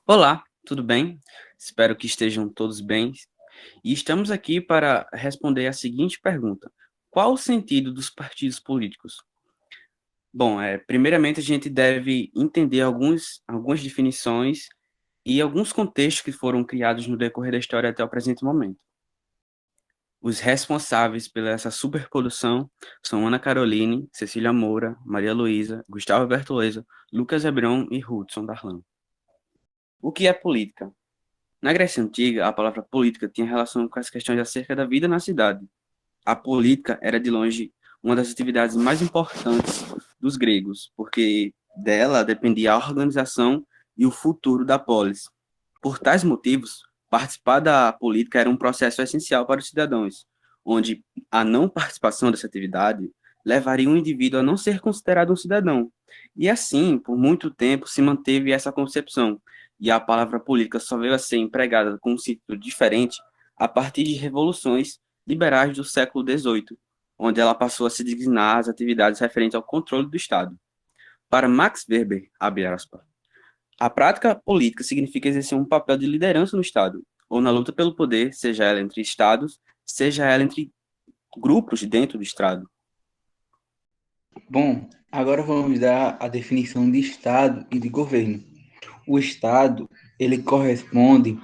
Olá, tudo bem? Espero que estejam todos bem. E estamos aqui para responder a seguinte pergunta: qual o sentido dos partidos políticos? Bom, primeiramente a gente deve entender algumas definições e alguns contextos que foram criados no decorrer da história até o presente momento. Os responsáveis pela essa superprodução são Ana Caroline, Cecília Moura, Maria Luísa, Gustavo Bertoleza, Lucas Hebron e Hudson Darlan. O que é política? Na Grécia Antiga, a palavra política tinha relação com as questões acerca da vida na cidade. A política era, de longe, uma das atividades mais importantes dos gregos, porque dela dependia a organização e o futuro da polis. Por tais motivos, participar da política era um processo essencial para os cidadãos, onde a não participação dessa atividade levaria um indivíduo a não ser considerado um cidadão. E assim, por muito tempo, se manteve essa concepção, e a palavra política só veio a ser empregada com um sentido diferente a partir de revoluções liberais do século XVIII, onde ela passou a se designar as atividades referentes ao controle do Estado. Para Max Weber, abre aspas, a prática política significa exercer um papel de liderança no Estado, ou na luta pelo poder, seja ela entre Estados, seja ela entre grupos dentro do Estado. Bom, agora vamos dar a definição de Estado e de governo. O Estado, ele corresponde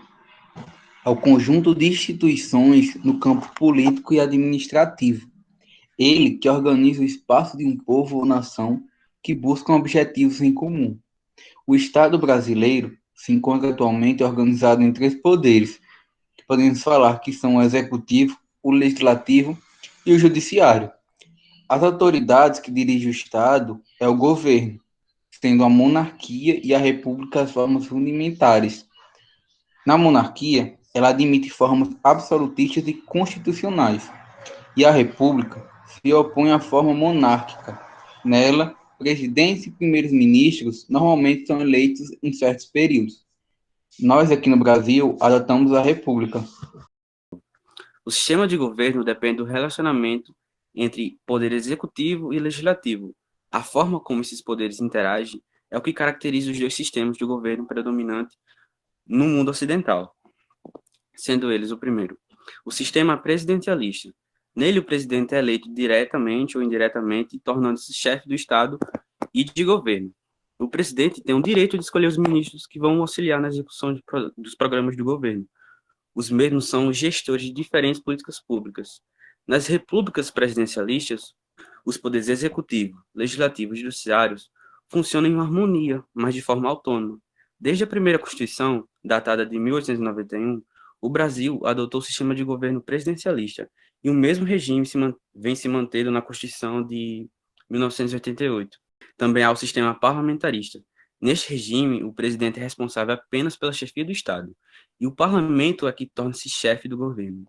ao conjunto de instituições no campo político e administrativo. Ele que organiza o espaço de um povo ou nação que buscam objetivos em comum. O Estado brasileiro se encontra atualmente organizado em três poderes, que podemos falar que são o executivo, o legislativo e o judiciário. As autoridades que dirigem o Estado é o governo, sendo a monarquia e a república as formas rudimentares. Na monarquia, ela admite formas absolutistas e constitucionais, e a república se opõe à forma monárquica. Nela, presidentes e primeiros-ministros normalmente são eleitos em certos períodos. Nós aqui no Brasil adotamos a república. O sistema de governo depende do relacionamento entre poder executivo e legislativo. A forma como esses poderes interagem é o que caracteriza os dois sistemas de governo predominantes no mundo ocidental, sendo eles o primeiro, o sistema presidencialista. Nele, o presidente é eleito diretamente ou indiretamente, tornando-se chefe do Estado e de governo. O presidente tem o direito de escolher os ministros que vão auxiliar na execução dos programas do governo. Os mesmos são os gestores de diferentes políticas públicas. Nas repúblicas presidencialistas, os poderes executivo, legislativo e judiciários funcionam em harmonia, mas de forma autônoma. Desde a primeira Constituição, datada de 1891, o Brasil adotou o sistema de governo presidencialista, e o mesmo regime vem se mantendo na Constituição de 1988. Também há o sistema parlamentarista. Neste regime, o presidente é responsável apenas pela chefia do Estado, e o parlamento é que torna-se chefe do governo.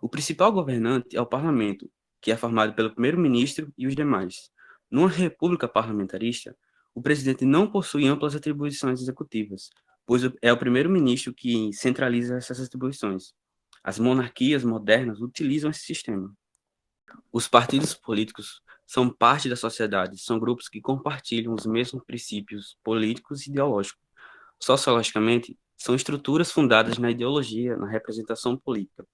O principal governante é o parlamento, que é formado pelo primeiro-ministro e os demais. Numa república parlamentarista, o presidente não possui amplas atribuições executivas, pois é o primeiro-ministro que centraliza essas atribuições. As monarquias modernas utilizam esse sistema. Os partidos políticos são parte da sociedade, são grupos que compartilham os mesmos princípios políticos e ideológicos. Sociologicamente, são estruturas fundadas na ideologia, na representação política.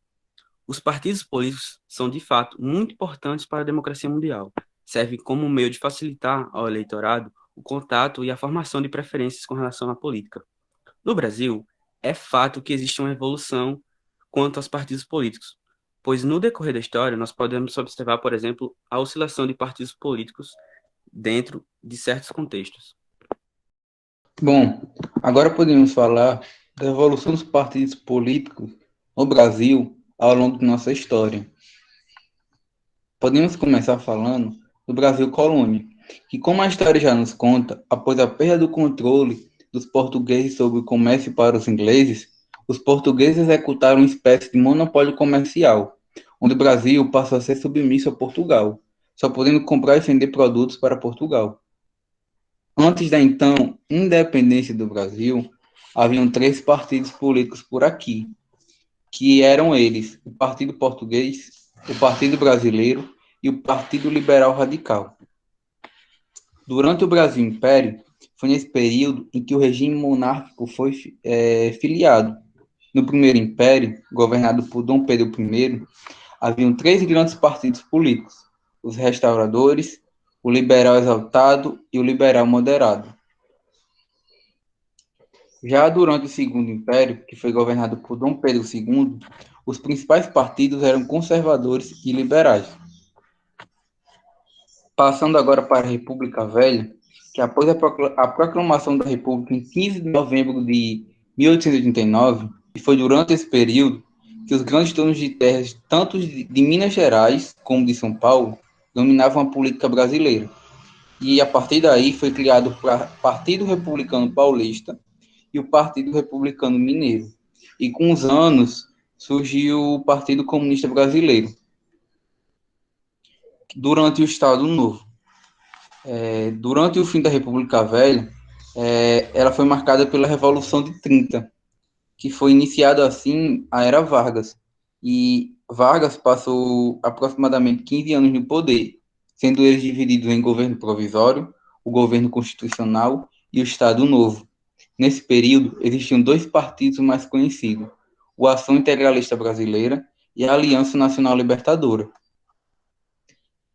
Os partidos políticos são, de fato, muito importantes para a democracia mundial. Servem como um meio de facilitar ao eleitorado o contato e a formação de preferências com relação à política. No Brasil, é fato que existe uma evolução quanto aos partidos políticos, pois no decorrer da história nós podemos observar, por exemplo, a oscilação de partidos políticos dentro de certos contextos. Bom, agora podemos falar da evolução dos partidos políticos no Brasil ao longo de nossa história. Podemos começar falando do Brasil colônia, que, como a história já nos conta, após a perda do controle dos portugueses sobre o comércio para os ingleses, os portugueses executaram uma espécie de monopólio comercial, onde o Brasil passou a ser submisso a Portugal, só podendo comprar e vender produtos para Portugal. Antes da então independência do Brasil, haviam três partidos políticos por aqui, que eram eles: o Partido Português, o Partido Brasileiro e o Partido Liberal Radical. Durante o Brasil Império, foi nesse período em que o regime monárquico foi filiado. No Primeiro Império, governado por Dom Pedro I, haviam três grandes partidos políticos: os restauradores, o liberal exaltado e o liberal moderado. Já durante o Segundo Império, que foi governado por Dom Pedro II, os principais partidos eram conservadores e liberais. Passando agora para a República Velha, que após a proclamação da República em 15 de novembro de 1889, e foi durante esse período que os grandes donos de terras, tanto de Minas Gerais como de São Paulo, dominavam a política brasileira. E a partir daí foi criado o Partido Republicano Paulista e o Partido Republicano Mineiro. E com os anos surgiu o Partido Comunista Brasileiro, durante o Estado Novo. Durante o fim da República Velha, ela foi marcada pela Revolução de 30, que foi iniciada assim a Era Vargas. E Vargas passou aproximadamente 15 anos no poder, sendo eles divididos em governo provisório, o governo constitucional e o Estado Novo. Nesse período, existiam dois partidos mais conhecidos, o Ação Integralista Brasileira e a Aliança Nacional Libertadora.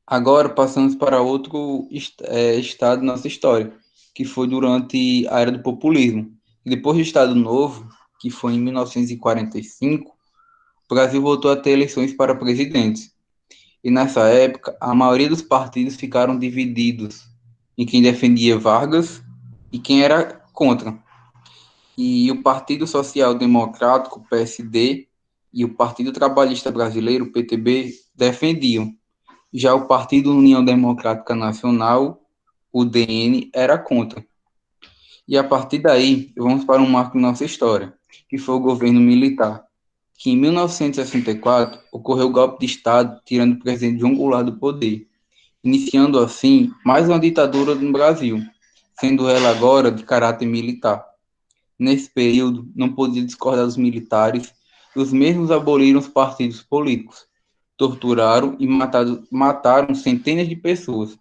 Agora passamos para outro estado da nossa história, que foi durante a Era do Populismo. Depois do Estado Novo, que foi em 1945, o Brasil voltou a ter eleições para presidentes. E nessa época, a maioria dos partidos ficaram divididos em quem defendia Vargas e quem era contra. E o Partido Social Democrático, PSD, e o Partido Trabalhista Brasileiro, PTB, defendiam. Já o Partido União Democrática Nacional, o DN, era contra. E a partir daí, vamos para um marco na nossa história, que foi o governo militar, que em 1964 ocorreu o golpe de Estado, tirando o presidente João Goulart do poder, iniciando assim mais uma ditadura no Brasil, sendo ela agora de caráter militar. Nesse período, não podia discordar dos militares, e os mesmos aboliram os partidos políticos, torturaram e mataram centenas de pessoas.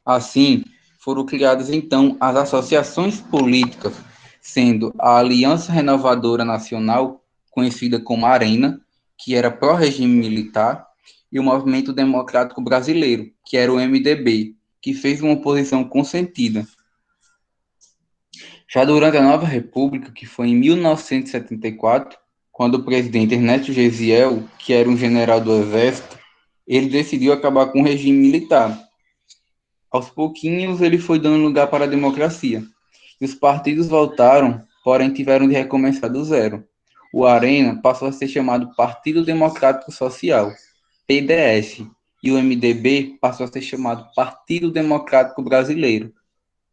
Assim, foram criadas então as associações políticas, sendo a Aliança Renovadora Nacional, conhecida como Arena, que era pró-regime militar, e o Movimento Democrático Brasileiro, que era o MDB, que fez uma oposição consentida. Já durante a Nova República, que foi em 1974, quando o presidente Ernesto Geisel, que era um general do Exército, ele decidiu acabar com o regime militar. Aos pouquinhos, ele foi dando lugar para a democracia. E os partidos voltaram, porém tiveram de recomeçar do zero. O Arena passou a ser chamado Partido Democrático Social, PDS, e o MDB passou a ser chamado Partido Democrático Brasileiro,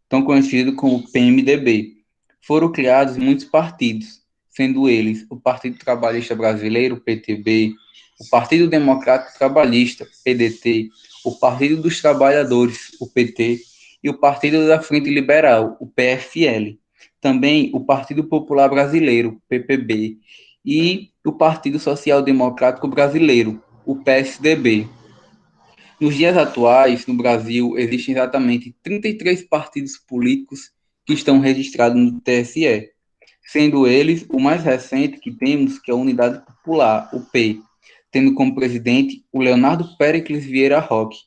tão conhecido como PMDB. Foram criados muitos partidos, sendo eles o Partido Trabalhista Brasileiro, PTB, o Partido Democrático Trabalhista, PDT, o Partido dos Trabalhadores, o PT, e o Partido da Frente Liberal, o PFL. Também o Partido Popular Brasileiro, PPB, e o Partido Social Democrático Brasileiro, o PSDB. Nos dias atuais, no Brasil, existem exatamente 33 partidos políticos que estão registrados no TSE, sendo eles o mais recente que temos, que é a Unidade Popular, o P, tendo como presidente o Leonardo Péricles Vieira Roque.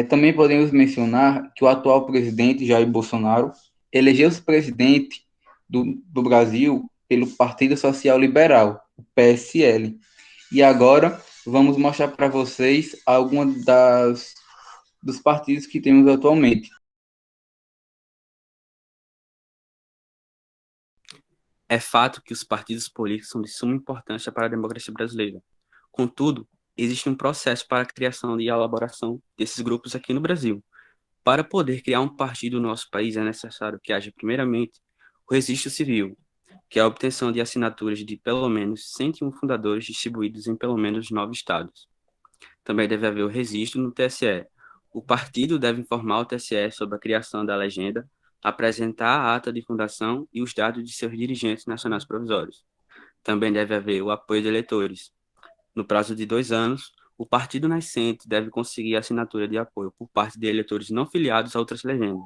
Também podemos mencionar que o atual presidente, Jair Bolsonaro, elegeu-se presidente do Brasil pelo Partido Social Liberal, o PSL. E agora vamos mostrar para vocês algumas dos partidos que temos atualmente. É fato que os partidos políticos são de suma importância para a democracia brasileira. Contudo, existe um processo para a criação e elaboração desses grupos aqui no Brasil. Para poder criar um partido no nosso país, é necessário que haja, primeiramente, o registro civil, que é a obtenção de assinaturas de pelo menos 101 fundadores distribuídos em pelo menos 9 estados. Também deve haver o registro no TSE. O partido deve informar o TSE sobre a criação da legenda, apresentar a ata de fundação e os dados de seus dirigentes nacionais provisórios. Também deve haver o apoio de eleitores. No prazo de 2 anos, o partido nascente deve conseguir a assinatura de apoio por parte de eleitores não filiados a outras legendas.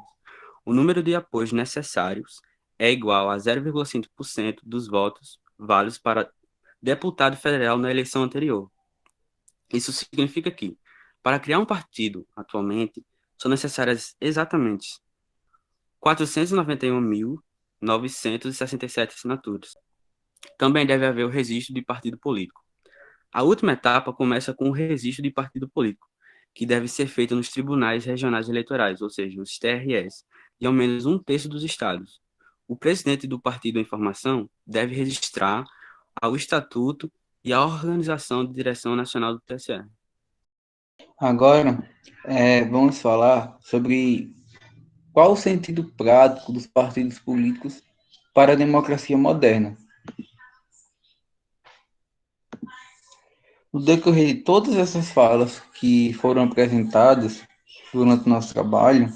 O número de apoios necessários é igual a 0,5% dos votos válidos para deputado federal na eleição anterior. Isso significa que, para criar um partido, atualmente, são necessárias exatamente 491.967 assinaturas. Também deve haver o registro de partido político. A última etapa começa com o registro de partido político, que deve ser feito nos tribunais regionais eleitorais, ou seja, os TRS, de ao menos um terço dos estados. O presidente do partido em formação deve registrar ao estatuto e à organização de direção nacional do TSE. Agora, vamos falar sobre qual o sentido prático dos partidos políticos para a democracia moderna. No decorrer de todas essas falas que foram apresentadas durante o nosso trabalho,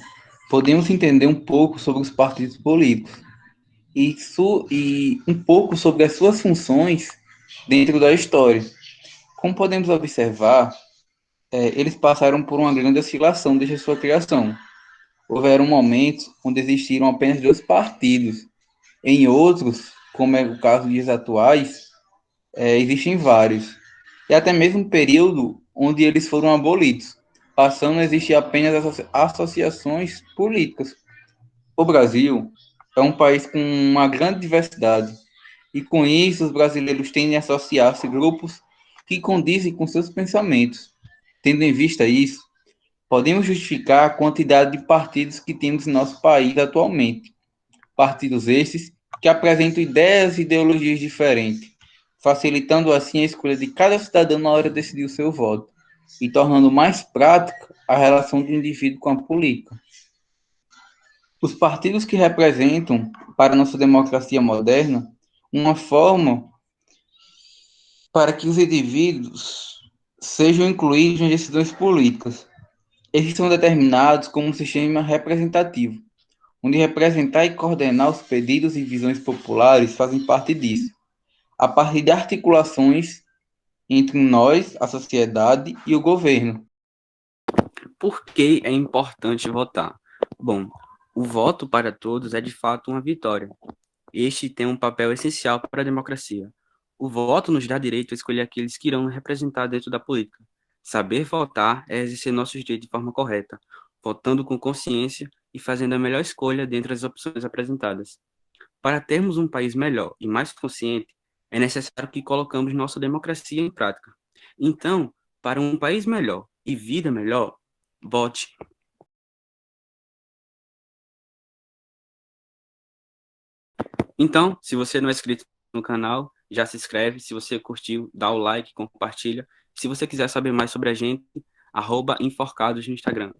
podemos entender um pouco sobre os partidos políticos e um pouco sobre as suas funções dentro da história. Como podemos observar, eles passaram por uma grande oscilação desde a sua criação. Houveram momentos onde existiram apenas dois partidos. Em outros, como é o caso dos dias atuais, existem vários. E até mesmo um período onde eles foram abolidos, passando a existir apenas associações políticas. O Brasil é um país com uma grande diversidade, e com isso os brasileiros tendem a associar-se a grupos que condizem com seus pensamentos. Tendo em vista isso, podemos justificar a quantidade de partidos que temos em nosso país atualmente. Partidos esses que apresentam ideias e ideologias diferentes, facilitando assim a escolha de cada cidadão na hora de decidir o seu voto e tornando mais prática a relação do indivíduo com a política. Os partidos que representam, para a nossa democracia moderna, uma forma para que os indivíduos sejam incluídos em decisões políticas. Esses são determinados como um sistema representativo, onde representar e coordenar os pedidos e visões populares fazem parte disso, a partir de articulações entre nós, a sociedade e o governo. Por que é importante votar? Bom, o voto para todos é de fato uma vitória. Este tem um papel essencial para a democracia. O voto nos dá direito a escolher aqueles que irão nos representar dentro da política. Saber votar é exercer nossos direitos de forma correta, votando com consciência e fazendo a melhor escolha dentre as opções apresentadas. Para termos um país melhor e mais consciente, é necessário que colocamos nossa democracia em prática. Então, para um país melhor e vida melhor, vote. Então, se você não é inscrito no canal, já se inscreve. Se você curtiu, dá o like, compartilha. Se você quiser saber mais sobre a gente, @enforcados no Instagram.